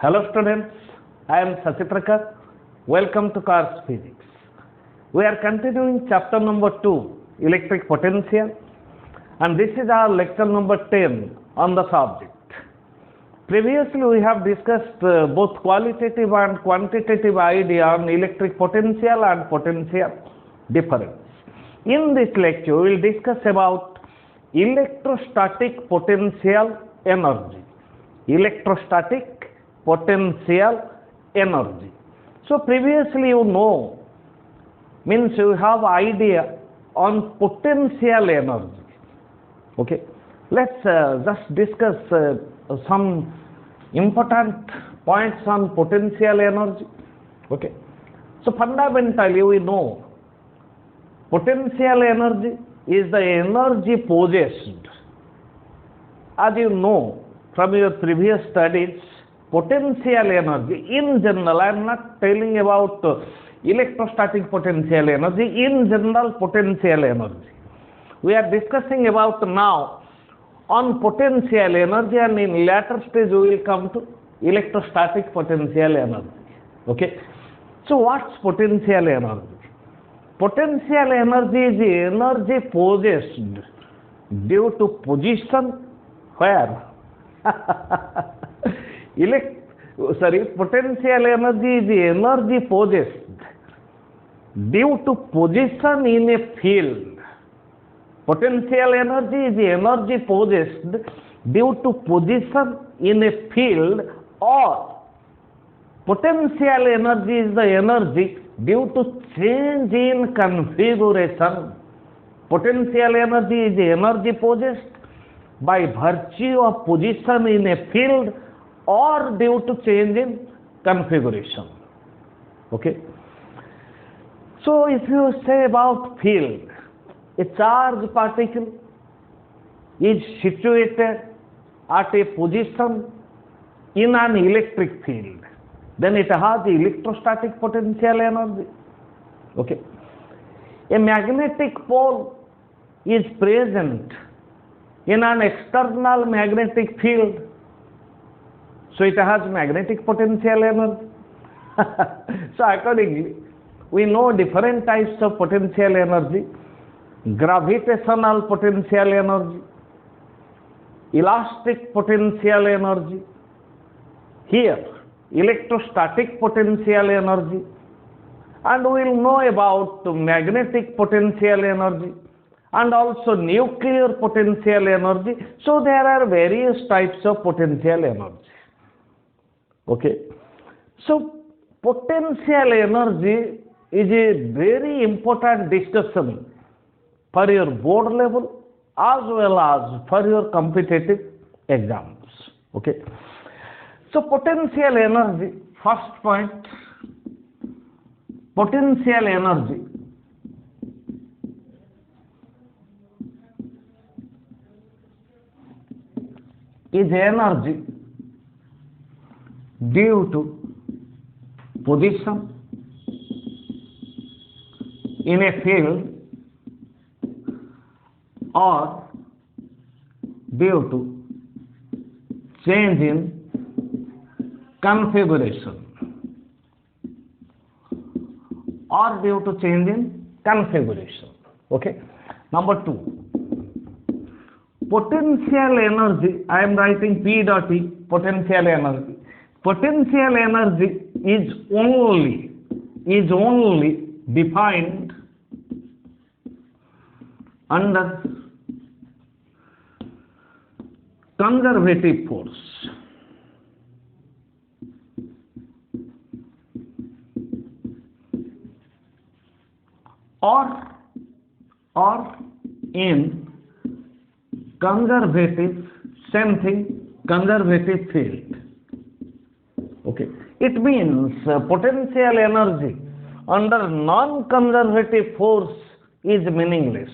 Hello students, I am Sachitrakar. Welcome to Cars Physics. We are continuing chapter number 2, electric potential, and this is our lecture number 10 on the subject. Previously we have discussed both qualitative and quantitative idea on electric potential and potential difference. In this lecture we will discuss about electrostatic potential energy. Electrostatic potential energy. So previously you know, means you have idea on potential energy. Okay, let's just discuss some important points on potential energy. Okay, so fundamentally we know potential energy is the energy possessed. As you know from your previous studies, potential energy in general, I am not telling about electrostatic potential energy, in general potential energy. We are discussing about now on potential energy, and in later stage we will come to electrostatic potential energy. Okay, so what's potential energy? Potential energy is the energy possessed due to position where potential energy is the energy possessed due to position in a field. Potential energy is the energy possessed due to position in a field, or potential energy is the energy due to change in configuration. Potential energy is the energy possessed by virtue of position in a field or due to change in configuration. Okay. So if you say about field, a charged particle is situated at a position in an electric field, then it has electrostatic potential energy. Okay. A magnetic pole is present in an external magnetic field, so it has magnetic potential energy. So accordingly, we know different types of potential energy: gravitational potential energy, elastic potential energy, here electrostatic potential energy, and we will know about magnetic potential energy and also nuclear potential energy. So there are various types of potential energy. Okay, so potential energy is a very important discussion for your board level as well as for your competitive exams. Okay, so potential energy, first point, potential energy is energy due to position in a field or due to change in configuration, or due to change in configuration. Okay. Number 2, potential energy, I am writing P dot E, potential energy. Potential energy is only defined under conservative force. Or in conservative, same thing, conservative field. Okay, it means potential energy under non-conservative force is meaningless.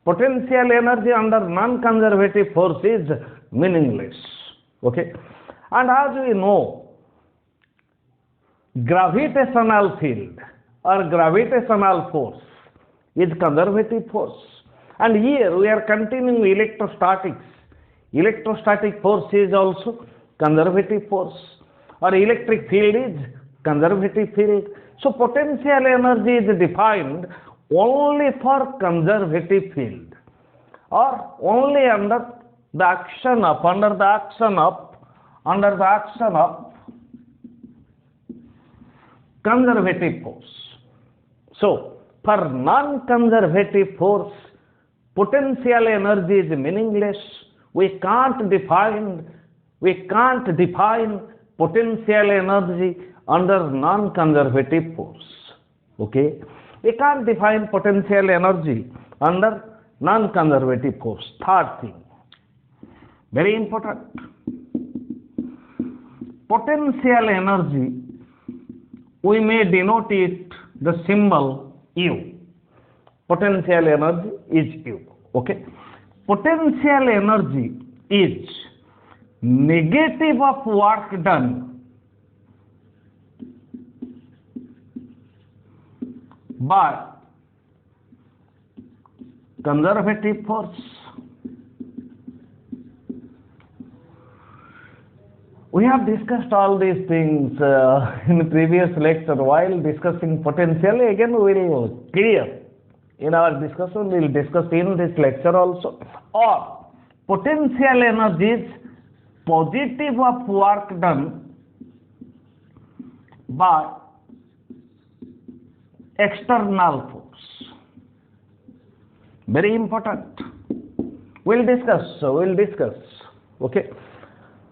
Potential energy under non-conservative force is meaningless. Okay, and as we know, gravitational field or gravitational force is conservative force. And here we are continuing electrostatics. Electrostatic force is also conservative force. or electric field is conservative field. So potential energy is defined only for conservative field, or only under the action of conservative force. So for non-conservative force, potential energy is meaningless. We can't define potential energy under non-conservative force. Okay? We can't define potential energy under non-conservative force. Third thing, very important. Potential energy, we may denote it the symbol U. Potential energy is U. Okay? Potential energy is negative of work done by conservative force. We have discussed all these things in the previous lecture. While discussing potential, again we will clear in our discussion. We will discuss in this lecture also. Or potential energy is positive of work done by external force. Very important. We'll discuss. Okay.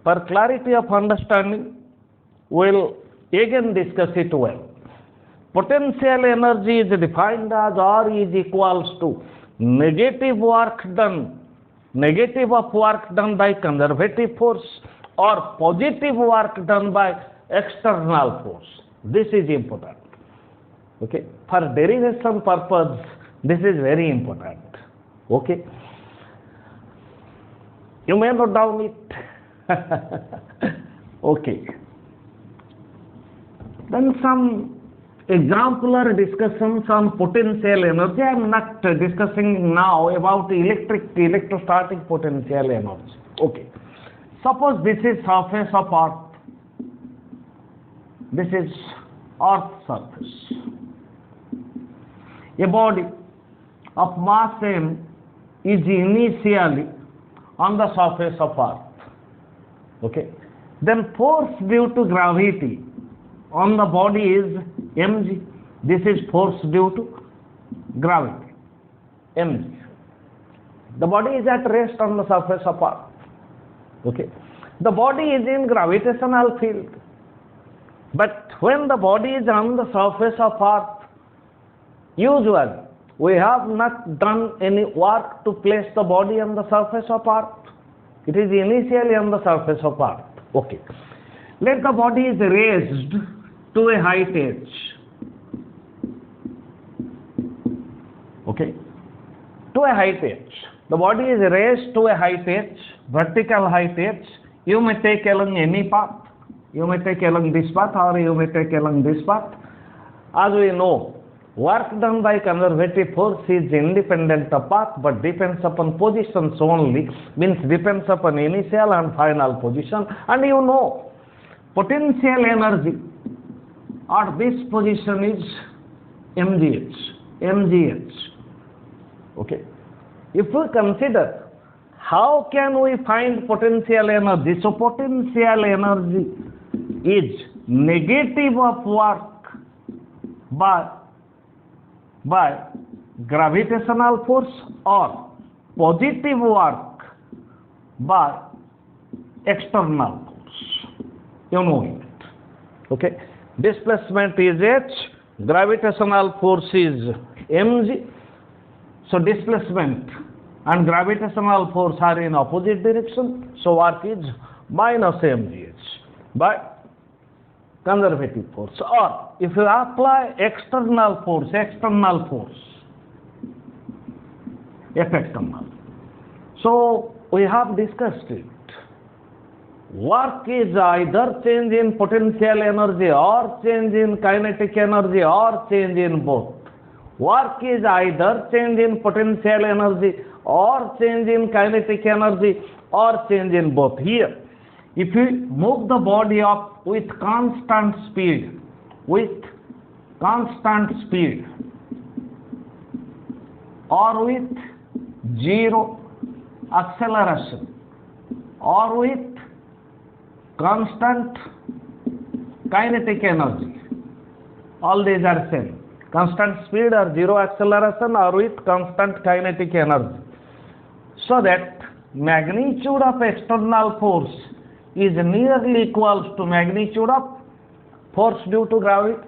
For clarity of understanding, we'll again discuss it well. Potential energy is defined as R is equals to negative of work done by conservative force, or positive work done by external force. This is important. Okay. For derivation purpose, this is very important. Okay. You may note down it. Okay. Then some exemplar discussions on potential energy. I am not discussing now about electrostatic potential energy. Okay. Suppose this is surface of Earth. This is Earth surface. A body of mass m is initially on the surface of Earth. Okay. Then force due to gravity on the body is mg. This is force due to gravity, mg. The body is at rest on the surface of Earth. Okay. The body is in gravitational field. But when the body is on the surface of Earth, usually we have not done any work to place the body on the surface of Earth. It is initially on the surface of Earth. Okay. Let the body is raised to a height h. Okay. To a height h. The body is raised to a height h, vertical height h. You may take along any path. You may take along this path, or you may take along this path. As we know, work done by conservative force is independent of path, but depends upon positions only, means depends upon initial and final position. And you know, potential energy at this position is mgh. Okay. If we consider how can we find potential energy, so potential energy is negative of work by gravitational force, or positive work by external force. You know it. Okay. Displacement is h, gravitational force is mg. So displacement and gravitational force are in opposite direction. So work is minus mgh by conservative force. Or if you apply external force, external. So we have discussed it. Work is either change in potential energy, or change in kinetic energy, or change in both. Work is either change in potential energy, or change in kinetic energy, or change in both. Here, if you move the body up with constant speed, or with zero acceleration, or with constant kinetic energy, all these are same, constant speed or zero acceleration or with constant kinetic energy, so that magnitude of external force is nearly equals to magnitude of force due to gravity,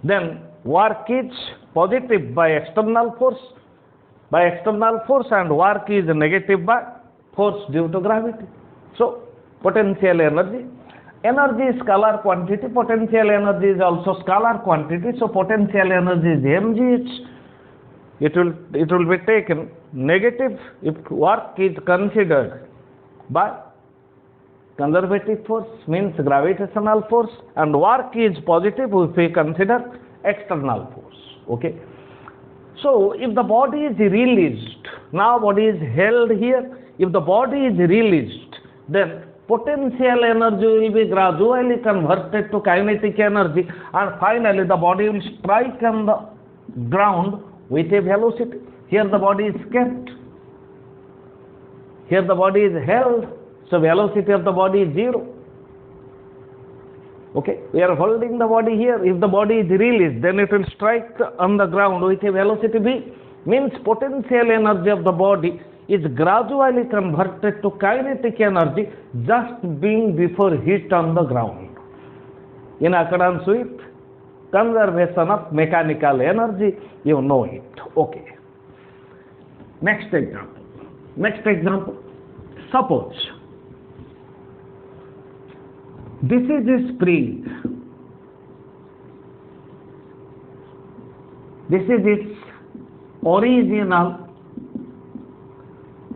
then work is positive by external force, and work is negative by force due to gravity. So potential energy is scalar quantity, potential energy is also scalar quantity, so potential energy is mgh. It will be taken negative if work is considered by conservative force, means gravitational force, and work is positive if we consider external force. Okay, so if the body is released, now body is held here, if the body is released, then potential energy will be gradually converted to kinetic energy, and finally the body will strike on the ground with a velocity. Here the body is kept, here the body is held, so velocity of the body is zero. Okay, we are holding the body here. If the body is released, then it will strike on the ground with a velocity v, means potential energy of the body is gradually converted to kinetic energy just being before hit on the ground, in accordance with conservation of mechanical energy. You know it. Okay, next example, suppose this is a spring, this is its original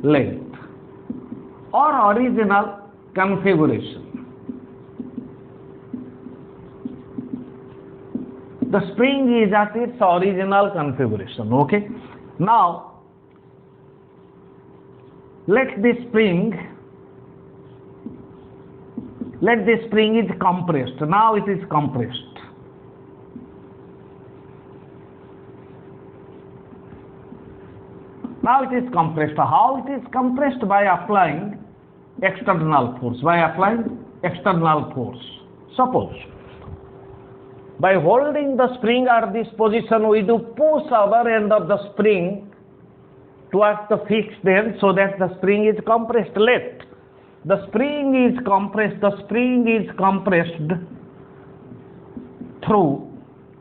length or original configuration. The spring is at its original configuration. Okay, now let this spring is compressed. Now it is compressed. How it is compressed? By applying external force. Suppose by holding the spring at this position, we do push our end of the spring towards the fixed end, so that the spring is compressed. Let the spring is compressed through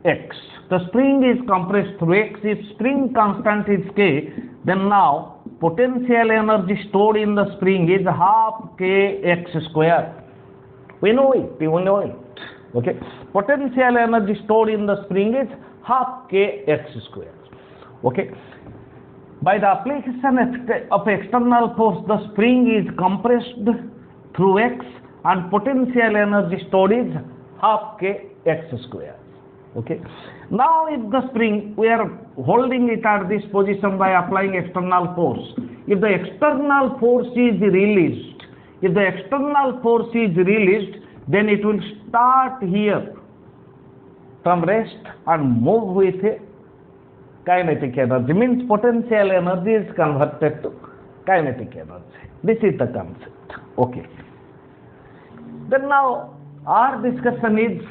x. The spring is compressed through x. If spring constant is k, then now potential energy stored in the spring is half kx square. We know it. Okay, potential energy stored in the spring is half kx square. Okay, by the application of external force, the spring is compressed through x, and potential energy stored is half kx square. Okay, now if the spring, we are holding it at this position by applying external force. If the external force is released, then it will start here from rest and move with a kinetic energy, means potential energy is converted to kinetic energy. This is the concept. Okay, then now our discussion is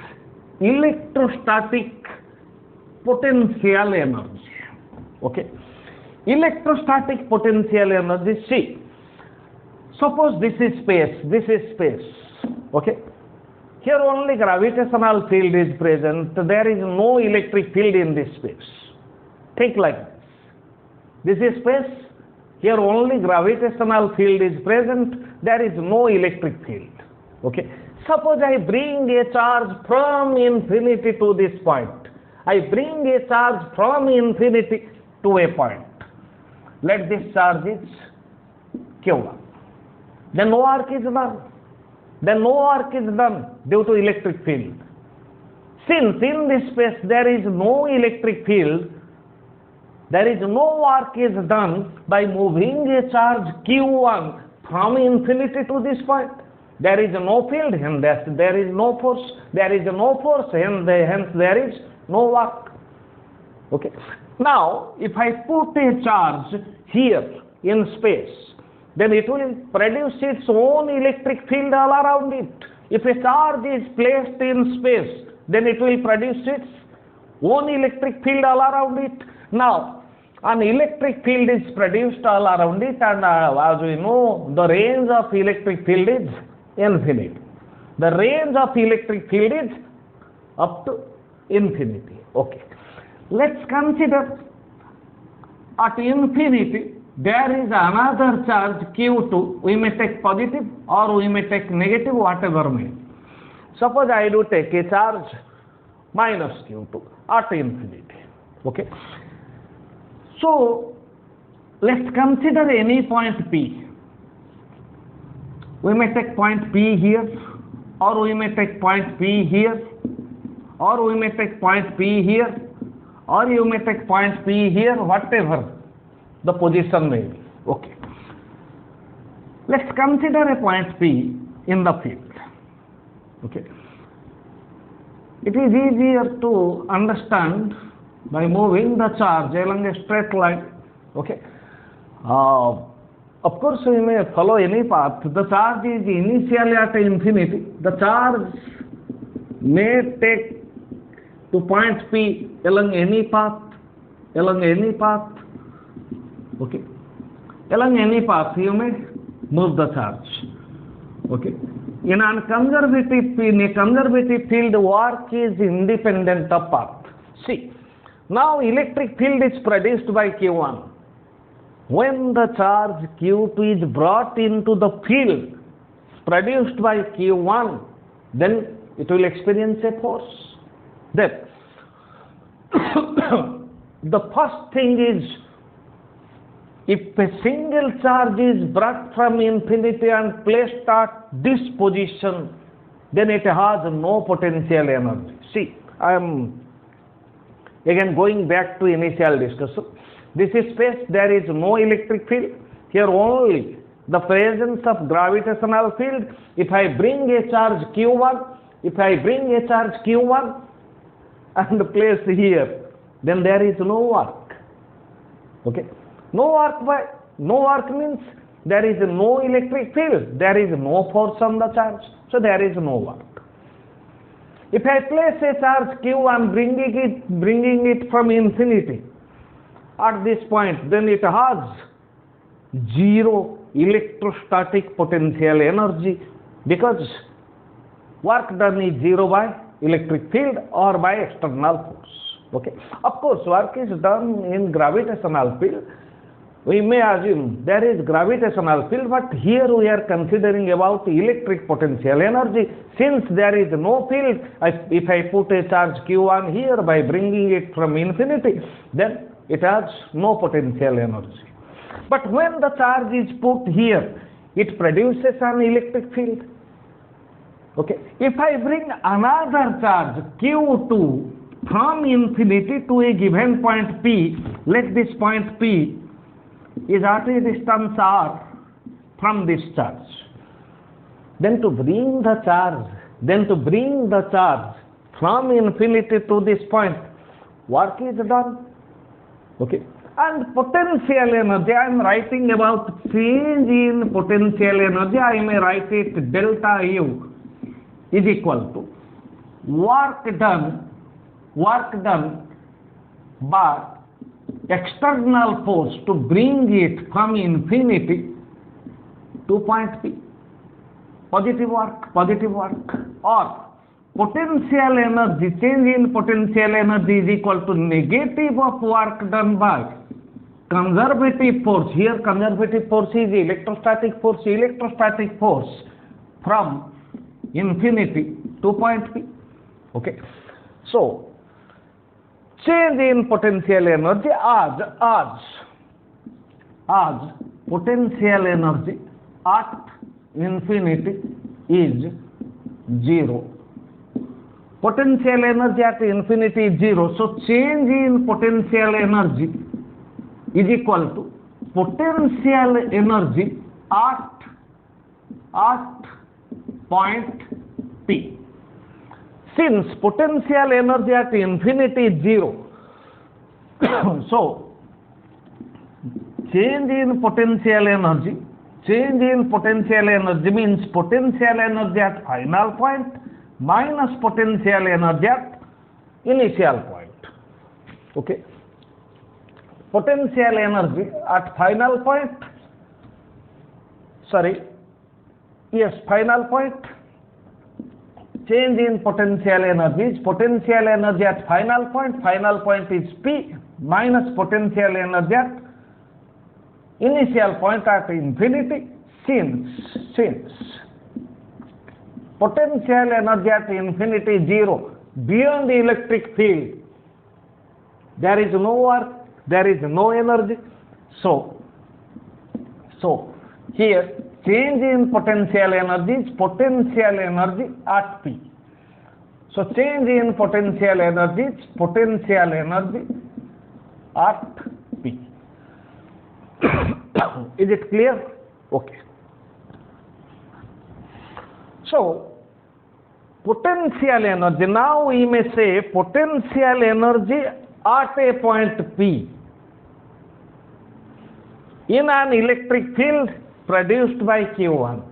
electrostatic potential energy. Okay, electrostatic potential energy. See, suppose this is space. Okay, here only gravitational field is present. There is no electric field in this space. Think like this. This is space. Here only gravitational field is present. There is no electric field. Okay, suppose I bring a charge from infinity to this point. Let this charge is Q1. Then no work is done. Due to electric field. Since in this space there is no electric field, there is no work is done by moving a charge Q1 from infinity to this point. there is no field, hence there is no force. There is no force, hence there is no work. Okay. Now, if I put a charge here in space, then it will produce its own electric field all around it. If a charge is placed in space, then it will produce its own electric field all around it. Now, an electric field is produced all around it, and as we know, the range of electric field is infinite. The range of electric field is up to infinity. Okay. Let's consider at infinity there is another charge Q2. We may take positive or we may take negative, whatever may. Suppose I do take a charge minus Q2 at infinity. Okay. So let's consider any point P. We may take point P here, or we may take point P here, or we may take point P here, or you may take point P here, whatever the position may be. Okay. Let's consider a point P in the field. Okay. It is easier to understand by moving the charge along a straight line. Okay. Of course, we may follow any path. The charge is initially at infinity. The charge may take to point P along any path, okay. Along any path, you may move the charge. Okay. In a conservative field, work is independent of path. See, now electric field is produced by Q1. When the charge Q2 is brought into the field produced by Q1, then it will experience a force. Then, the first thing is, if a single charge is brought from infinity and placed at this position, then it has no potential energy. See, I am again going back to initial discussion. This is space, there is no electric field. Here only the presence of gravitational field. If I bring a charge Q1, and place here, then there is no work. Okay. No work means there is no electric field, there is no force on the charge, so there is no work. If I place a charge Q and bringing it from infinity at this point, then it has zero electrostatic potential energy, because work done is zero by electric field or by external force. Okay. Of course, work is done in gravitational field. We may assume there is gravitational field, but here we are considering about electric potential energy. Since there is no field, if I put a charge Q1 here by bringing it from infinity, then it has no potential energy. But when the charge is put here, it produces an electric field. Okay. If I bring another charge Q2 from infinity to a given point P, let this point P is at a distance r from this charge. Then to bring the charge from infinity to this point, work is done. Okay. And potential energy, I am writing about change in potential energy. I may write it delta U is equal to work done by external force to bring it from infinity to point P. Positive work, or potential energy, change in potential energy is equal to negative of work done by conservative force. Here conservative force is electrostatic force from infinity to point P. Okay. So, change in potential energy as potential energy at infinity is 0. Potential energy at infinity is 0. So, change in potential energy is equal to potential energy at point P. Since potential energy at infinity is 0, so change in potential energy means potential energy at final point minus potential energy at initial point. Okay. Potential energy at final point, final point, change in potential energy is potential energy at final point is P minus potential energy at initial point at infinity. Since potential energy at infinity is 0, beyond the electric field, there is no work, there is no energy. So here change in potential energy is potential energy at P. So change in potential energy is potential energy at P. Is it clear? Okay. So potential energy, now we may say potential energy at a point P in an electric field produced by Q1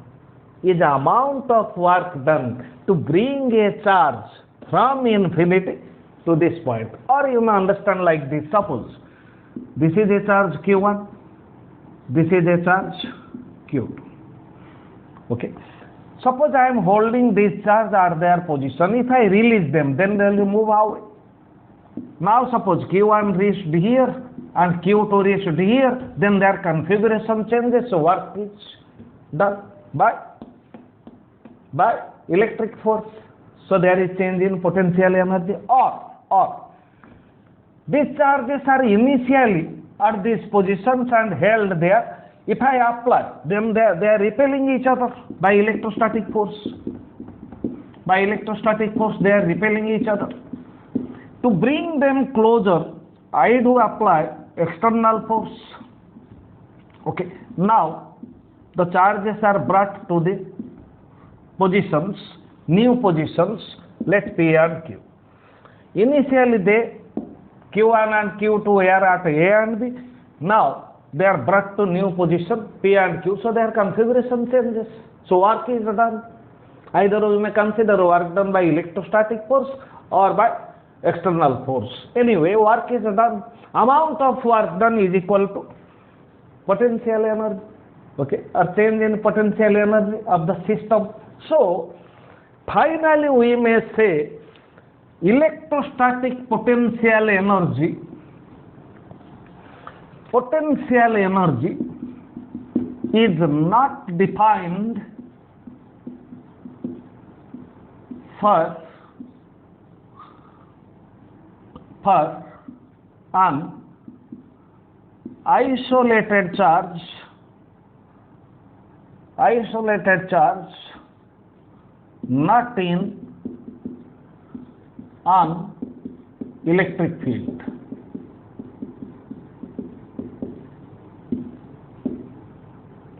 is the amount of work done to bring a charge from infinity to this point. Or you may understand like this. Suppose this is a charge Q1, this is a charge Q2. Okay. Suppose I am holding these charges at their position. If I release them, then they will move away. Now suppose Q1 reached here and Q2 reached here, then their configuration changes, so work is done by electric force. So there is change in potential energy. Or these charges are initially at these positions and held there. If I apply them, they are repelling each other by electrostatic force. By electrostatic force, they are repelling each other. To bring them closer, I do apply external force. Okay. Now the charges are brought to the positions, new positions. Let P and Q. Initially, they Q1 and Q2 were at A and B. Now they are brought to new position P and Q, so their configuration changes. So work is done. Either we may consider work done by electrostatic force or by external force. Anyway, work is done. Amount of work done is equal to potential energy. Okay, or change in potential energy of the system. So finally we may say electrostatic potential energy is not defined for an isolated charge not in an electric field.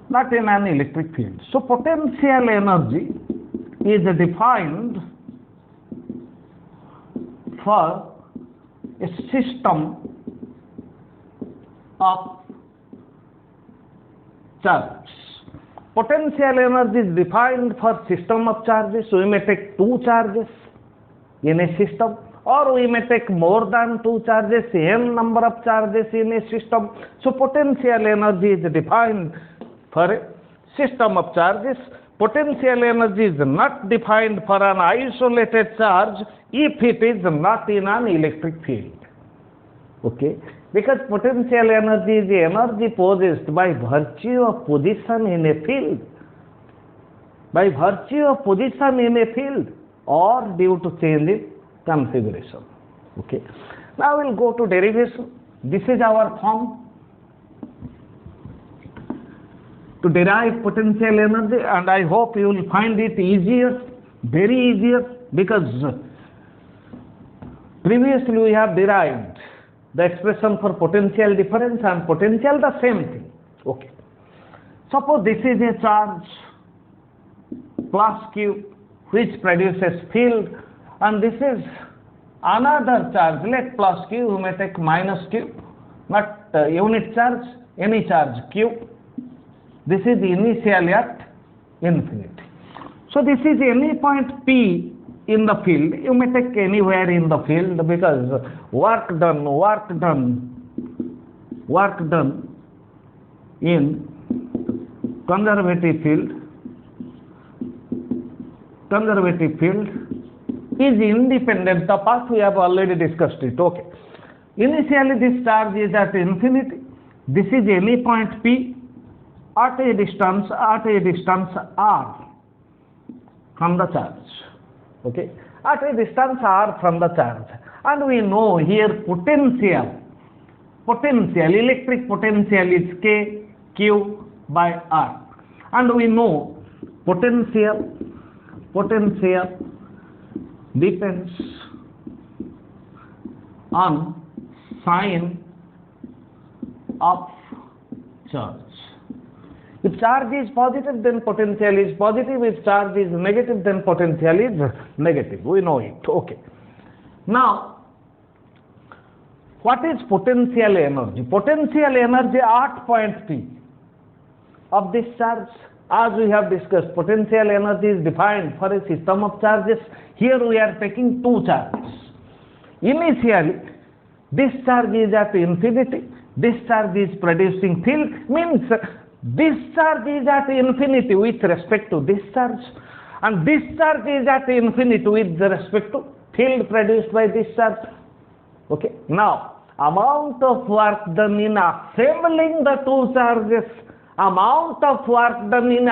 Not in an electric field. So potential energy is defined for a system of charges. Potential energy is defined for system of charges. So we may take two charges in a system, or we may take more than two charges, n number of charges in a system. So potential energy is defined for a system of charges. Potential energy is not defined for an isolated charge if it is not in an electric field. Okay, because potential energy is the energy possessed by virtue of position in a field, by virtue of position in a field or due to change in configuration. Okay, now we'll go to derivation. This is our form to derive potential energy, and I hope you will find it easier, very easier, because previously we have derived the expression for potential difference and potential the same thing. Okay. Suppose this is a charge plus Q, which produces field, and this is another charge. Let plus Q, we may take minus Q, not unit charge, any charge Q. This is initially at infinity. So this is any point P in the field. You may take anywhere in the field, because work done in conservative field is independent. The path we have already discussed it. Okay. Initially this charge is at infinity. This is any point P at a distance r from the charge. Okay. At a distance r from the charge. And we know here potential, electric potential is K Q by R. And we know potential depends on sign of charge. If charge is positive, then potential is positive. If charge is negative, then potential is negative. We know it. Okay. Now, what is potential energy? Potential energy at point P of this charge, as we have discussed, potential energy is defined for a system of charges. Here we are taking two charges. Initially, this charge is at infinity. This charge is producing field, means this charge is at infinity with respect to this charge, and this charge is at infinity with respect to field produced by this charge. Okay. Now, amount of work done in assembling the two charges, amount of work done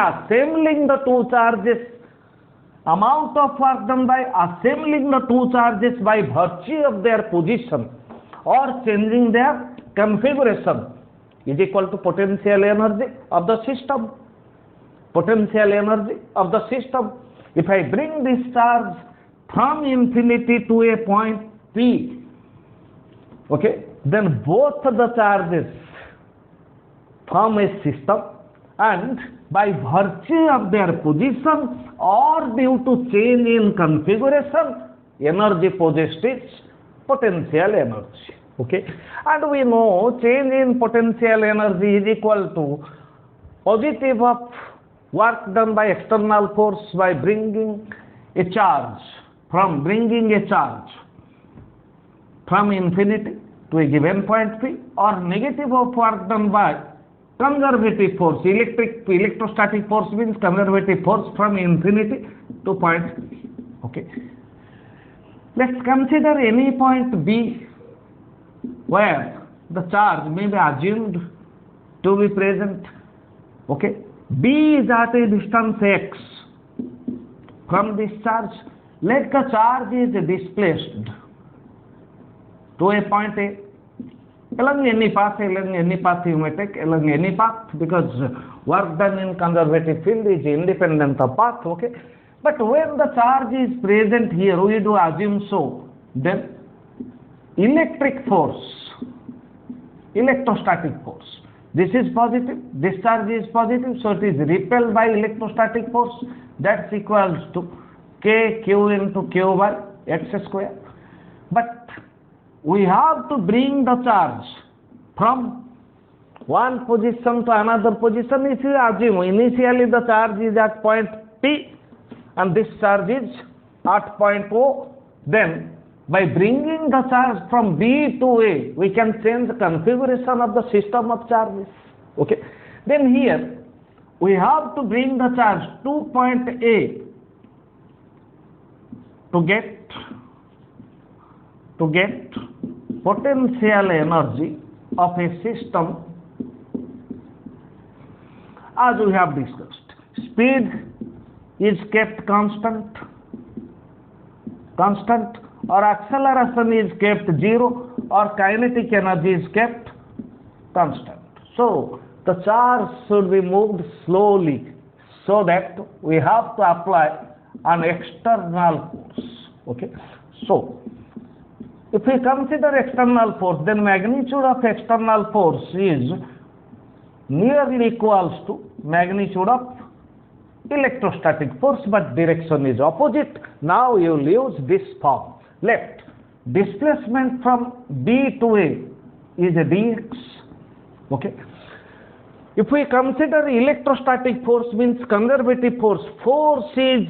by assembling the two charges by virtue of their position or changing their configuration is equal to potential energy of the system. Potential energy of the system. If I bring this charge from infinity to a point P, okay, then both the charges form a system, and by virtue of their position or due to change in configuration, energy possessed is potential energy. Okay, and we know change in potential energy is equal to positive of work done by external force by bringing a charge from infinity to a given point P, or negative of work done by conservative force. Electrostatic force means conservative force from infinity to point P. Okay. Let's consider any point B where the charge may be assumed to be present. Okay. B is at a distance x from this charge. Let the charge is displaced to a point A. Along any path you may take, along any path, because work done in conservative field is independent of path. Okay. But when the charge is present here, we do assume so, then electric force, electrostatic force, this is positive, this charge is positive, so it is repelled by electrostatic force. That's equals to KQ into Q by x square. But we have to bring the charge from one position to another position. If you assume initially the charge is at point P and this charge is at point O, then by bringing the charge from B to A, we can change the configuration of the system of charges. Okay. Then here we have to bring the charge to point A to get potential energy of a system as we have discussed. Speed is kept constant, or acceleration is kept zero, or kinetic energy is kept constant. So the charge should be moved slowly, so that we have to apply an external force. Okay. So if we consider external force, then magnitude of external force is nearly equals to magnitude of electrostatic force, but direction is opposite. Now you will use this form. Let displacement from B to A is a dx. Okay. If we consider electrostatic force means conservative force, force is,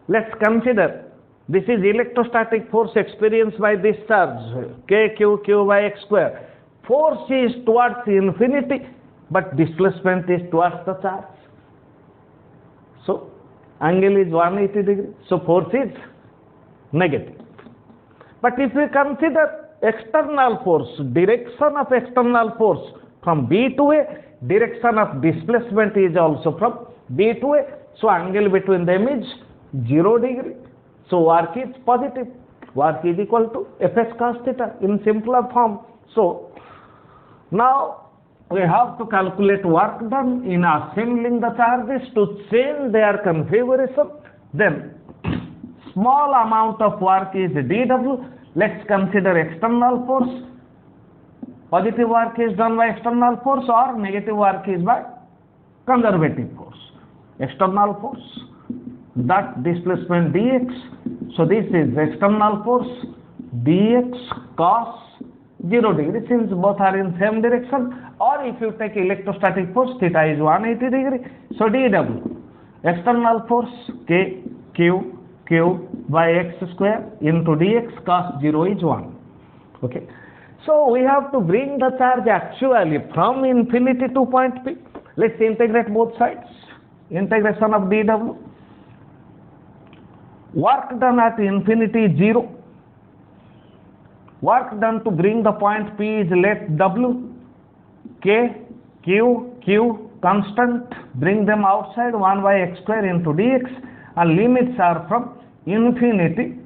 let's consider, this is electrostatic force experienced by this charge, Q by x square. Force is towards infinity, but displacement is towards the charge. So, angle is 180 degrees. So, force is negative. But if we consider external force, direction of external force from B to A, direction of displacement is also from B to A. So, angle between them is 0 degree. So, work is positive. Work is equal to Fs cos theta in simpler form. So, now we have to calculate work done in assembling the charges to change their configuration. Then, small amount of work is dW. Let's consider external force. Positive work is done by external force or negative work is by conservative force. External force, that displacement dx. So this is external force dx cos 0 degree, since both are in same direction. Or if you take electrostatic force, theta is 180 degree. So dW, external force k q by x square into dx cos 0 is 1. Okay. So we have to bring the charge actually from infinity to point P. Let's integrate both sides. Integration of dW. Work done at infinity is 0. Work done to bring the point P is let W, K, Q constant, bring them outside 1 by x square into dx, and limits are from infinity.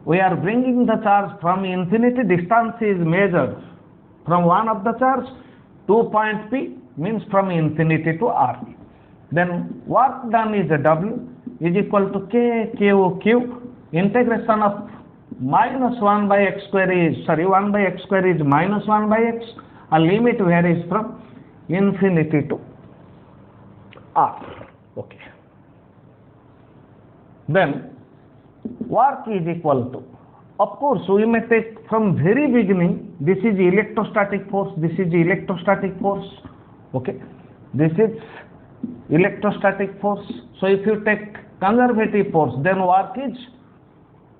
We are bringing the charge from infinity. Distance is measured from one of the charge to point P, means from infinity to R. Then work done is a W is equal to K, Q. Integration of minus 1 by x square is, 1 by x square is minus 1 by x. A limit where is from infinity to R. Okay. Then work is equal to, of course we may take from very beginning, this is electrostatic force, this is electrostatic force. Okay. This is electrostatic force. So if you take conservative force, then work is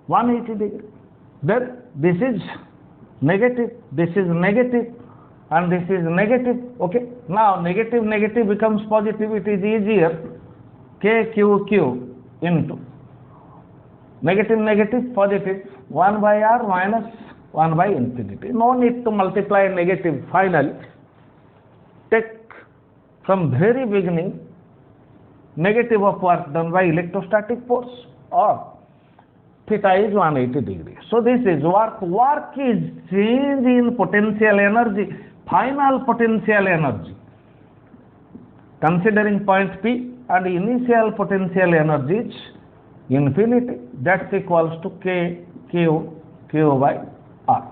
180 degree. Then this is negative, and this is negative. Okay. Now negative becomes positive. It is easier. Q into negative, positive, 1 by R minus 1 by infinity. No need to multiply negative finally. Take from very beginning negative of work done by electrostatic force, or theta is 180 degrees. So this is work. Work is change in potential energy, final potential energy. Considering point P, and initial potential energy is infinity, that's equals to Q by R.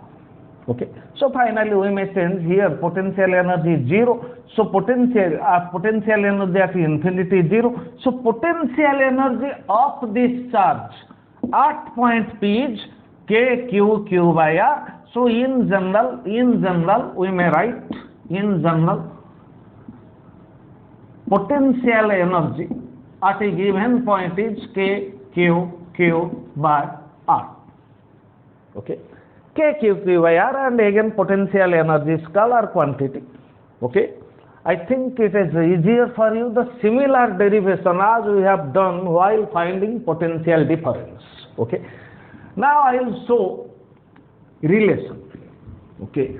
Okay. So finally we may change here, potential energy is 0. So potential energy at infinity is 0. So potential energy of this charge at point P is Q by R. So in general we may write, in general, potential energy at a given point is Q by R. Okay. Q by R, and again potential energy is scalar quantity. Okay. I think it is easier for you the similar derivation as we have done while finding potential difference. Okay. Now I will show relation. Okay.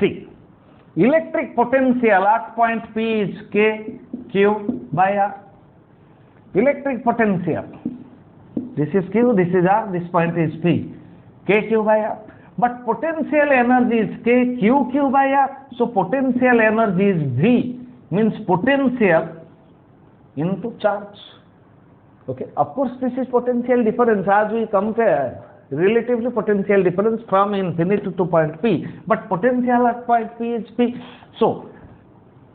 See, electric potential at point P is Q by R. Electric potential, this is Q, this is R, this point is P, Q by R. But potential energy is Q by R. So potential energy is V, means potential into charge. Okay. Of course, this is potential difference as we compare relatively potential difference from infinity to point P. But potential at point P is P. So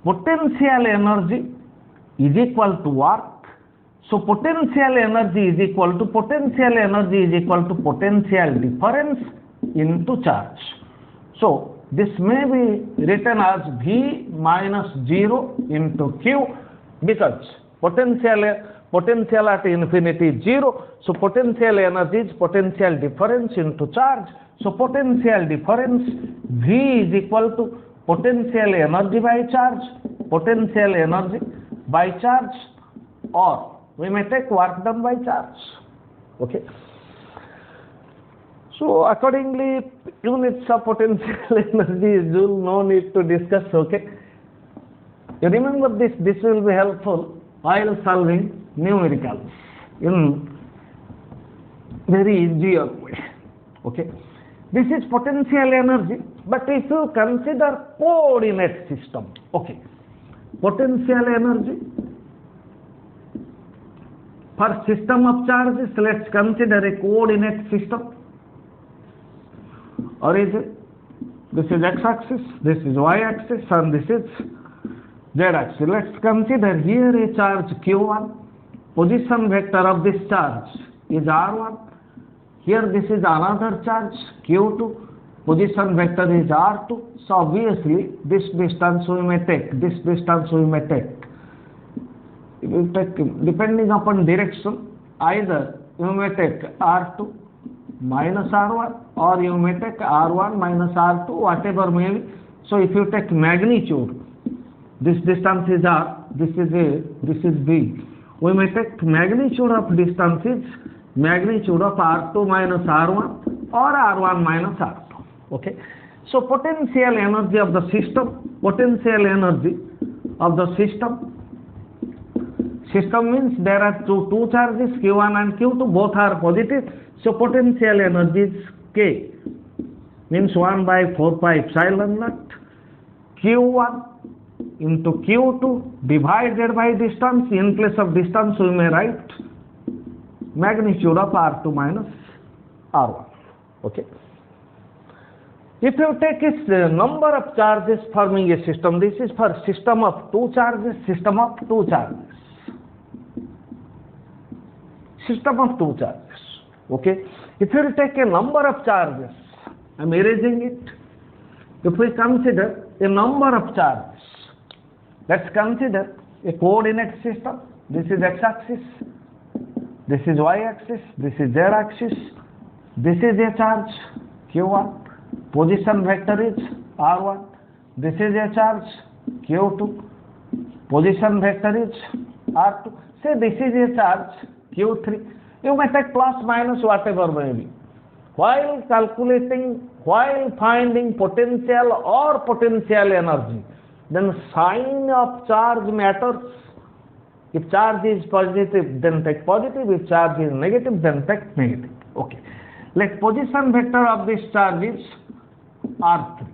potential energy is equal to work. So potential energy is equal to potential difference into charge. So this may be written as V minus 0 into Q, because potential at infinity is 0. So potential energy is potential difference into charge. So potential difference V is equal to potential energy by charge, or we may take work done by charge. Okay. So accordingly, units of potential energy is no need to discuss. Okay. You remember this. This will be helpful while solving numericals in very easier way. Okay. This is potential energy, but if you consider coordinate system, okay, potential energy for system of charges, let's consider a coordinate system. Or is it? This is x-axis, this is y-axis, and this is z-axis. Let's consider here a charge q1. Position vector of this charge is r1. Here this is another charge q2. Position vector is r2. So obviously this distance we may take. If you take, depending upon direction, either you may take r2 minus r1, or you may take r1 minus r2, whatever may be. So if you take magnitude, this distance is r, this is a, this is b. We may take magnitude of distances, magnitude of r2 minus r1 or r1 minus r2. Okay. So potential energy of the system, system means there are two charges, q1 and q2, both are positive. So potential energy is K, means 1 by 4 pi epsilon naught q1 into q2 divided by distance. In place of distance we may write magnitude of r2 minus r1. Okay. If you take its number of charges forming a system, this is for system of two charges. Okay. If you take a number of charges, I am erasing it. If we consider a number of charges, let's consider a coordinate system. This is x-axis, this is y-axis, this is z-axis. This is a charge q1. Position vector is r1. This is a charge q2. Position vector is r2. Say this is a charge q3. You may take plus minus whatever may be. While finding potential or potential energy, then sign of charge matters. If charge is positive, then take positive. If charge is negative, then take negative. Okay. Let position vector of this charge is r3.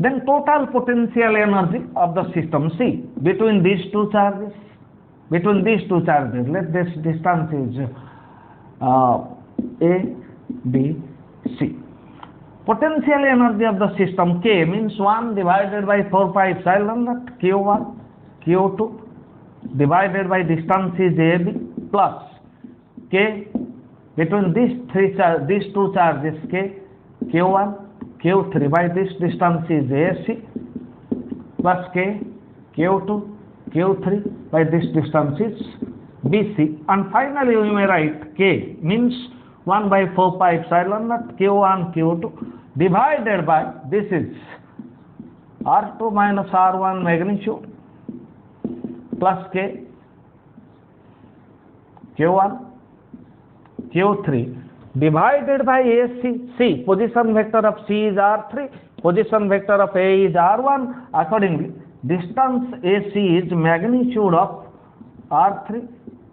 Then total potential energy of the system, see, between these two charges, let this distance is A, B, C. Potential energy of the system K means 1 divided by 4 pi epsilon naught Q1, Q2 divided by distance is AB plus K between these two charges K, Q1, Q3 by this distance is AC plus K, Q2, Q3 by this distance is BC, and finally we may write K means 1 by 4 pi epsilon naught Q1, Q2 divided by this is R2 minus R1 magnitude plus K, Q1, Q3 divided by AC. C, position vector of C is R3, position vector of A is R1. Accordingly, distance AC is magnitude of R3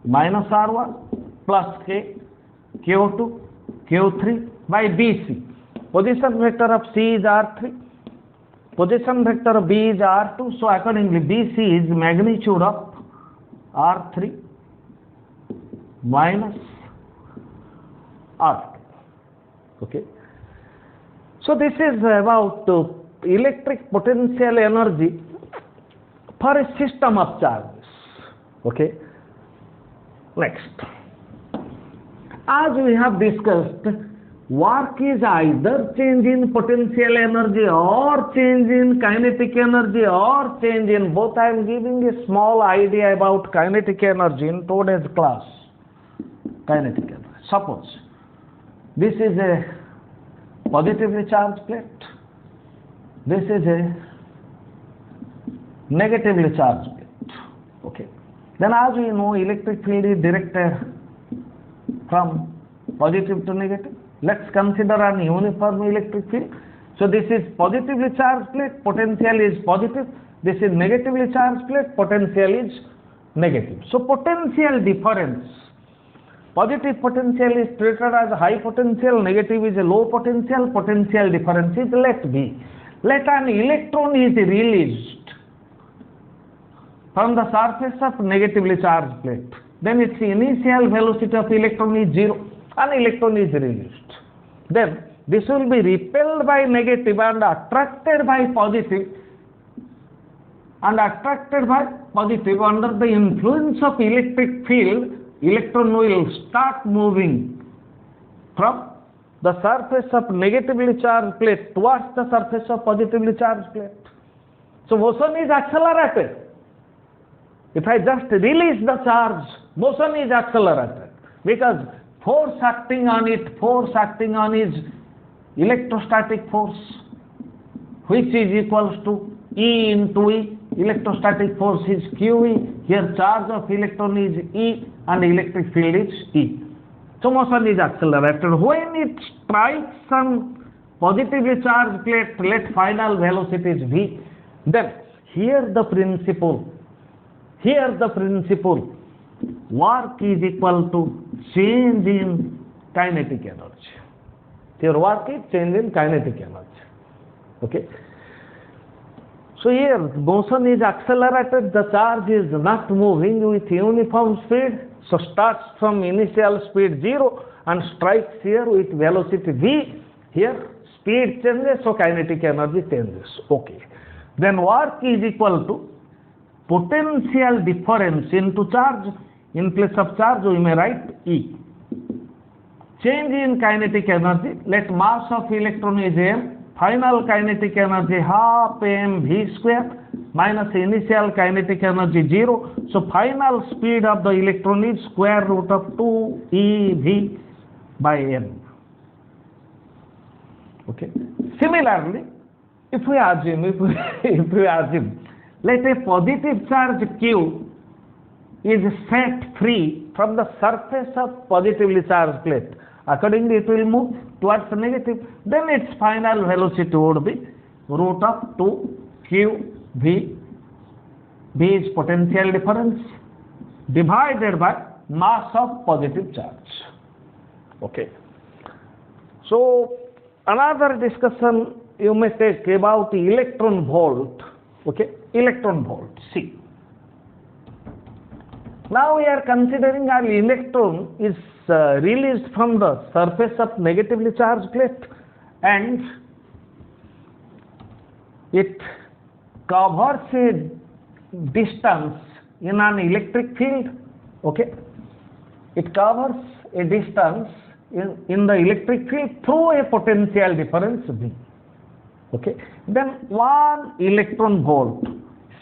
minus R1 plus K, Q2, Q3 by BC. Position vector of C is R3, position vector of B is R2. So accordingly, BC is magnitude of R3 minus R2. Okay. So this is about electric potential energy for a system of charges. Okay. Next, as we have discussed, work is either change in potential energy or change in kinetic energy or change in both. I am giving a small idea about kinetic energy in today's class. Kinetic energy. Suppose this is a positively charged plate. This is a negatively charged plate. Okay. Then as we know, electric field is directed from positive to negative. Let's consider an uniform electric field. So this is positively charged plate, potential is positive. This is negatively charged plate, potential is negative. So potential difference. Positive potential is treated as high potential, negative is a low potential, potential difference is let be. Let an electron is released from the surface of negatively charged plate. Then its initial velocity of electron is 0. An electron is released. Then this will be repelled by negative and attracted by positive. And attracted by positive under the influence of electric field, electron will start moving from the surface of negatively charged plate towards the surface of positively charged plate. So motion is accelerated. If I just release the charge, motion is accelerated because force acting on is electrostatic force, which is equals to E into E. Electrostatic force is QE. Here charge of electron is E and electric field is E. So motion is accelerated. When it strikes some positively charged plate, let final velocity is V. Then here the principle, work is equal to change in kinetic energy. Here work is change in kinetic energy. Okay. So here motion is accelerated, the charge is not moving with uniform speed, so starts from initial speed 0 and strikes here with velocity V. Here speed changes, so kinetic energy changes. Okay. Then work is equal to potential difference into charge. In place of charge we may write E. Change in kinetic energy, let mass of electron is m, final kinetic energy half m v square minus initial kinetic energy 0. So final speed of the electron is square root of 2 e v by m. Okay. Similarly, if we assume, let a positive charge Q is set free from the surface of positively charged plate. Accordingly, it will move towards the negative. Then its final velocity would be root of 2 q v. V is potential difference divided by mass of positive charge. Okay. So another discussion you may take about electron volt. Okay, electron volt. See. Now we are considering an electron is released from the surface of negatively charged plate and it covers a distance in an electric field. Okay, it covers a distance in the electric field through a potential difference V. Okay, then 1 electron volt.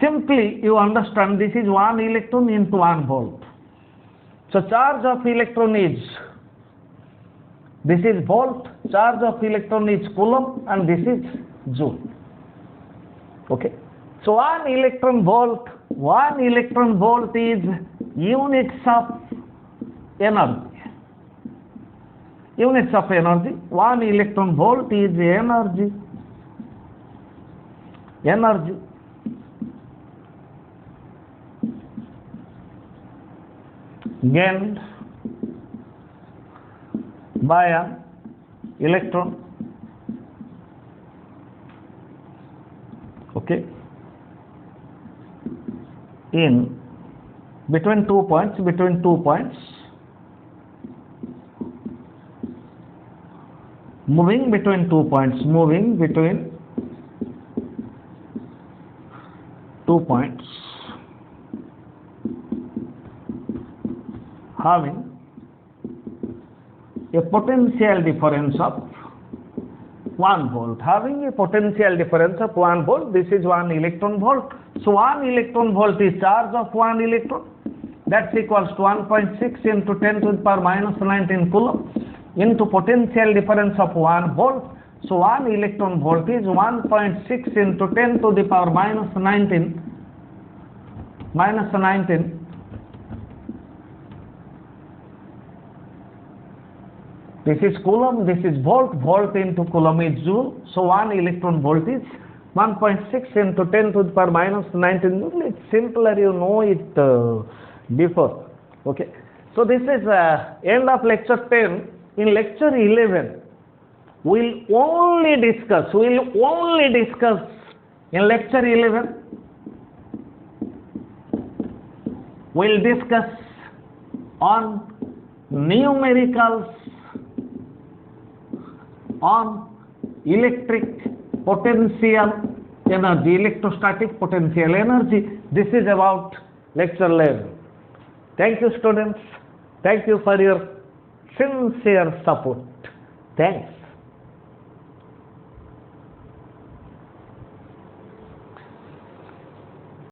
Simply you understand this is 1 electron into 1 volt. So charge of electron is, this is volt, charge of electron is coulomb and this is joule. Okay. So 1 electron volt is units of energy. Units of energy. 1 electron volt is energy. Energy. Gained by an electron. Okay. In between two points moving between 2 points, moving between 2 points, having a potential difference of 1 volt, having a potential difference of 1 volt. This is 1 electron volt. So 1 electron volt is charge of 1 electron. That's equals to 1.6 into 10 to the power minus 19 coulomb into potential difference of 1 volt. So 1 electron volt is 1.6 into 10 to the power minus 19. This is coulomb, this is volt. Volt into coulomb is joule. So 1 electron volt is 1.6 into 10 to the power minus 19 joule. It's simpler, you know it before. Okay. So this is end of lecture 10. In lecture 11, we'll only discuss in lecture 11, we'll discuss on numericals on electric potential energy, electrostatic potential energy. This is about lecture 11. Thank you, students. Thank you for your sincere support. Thanks.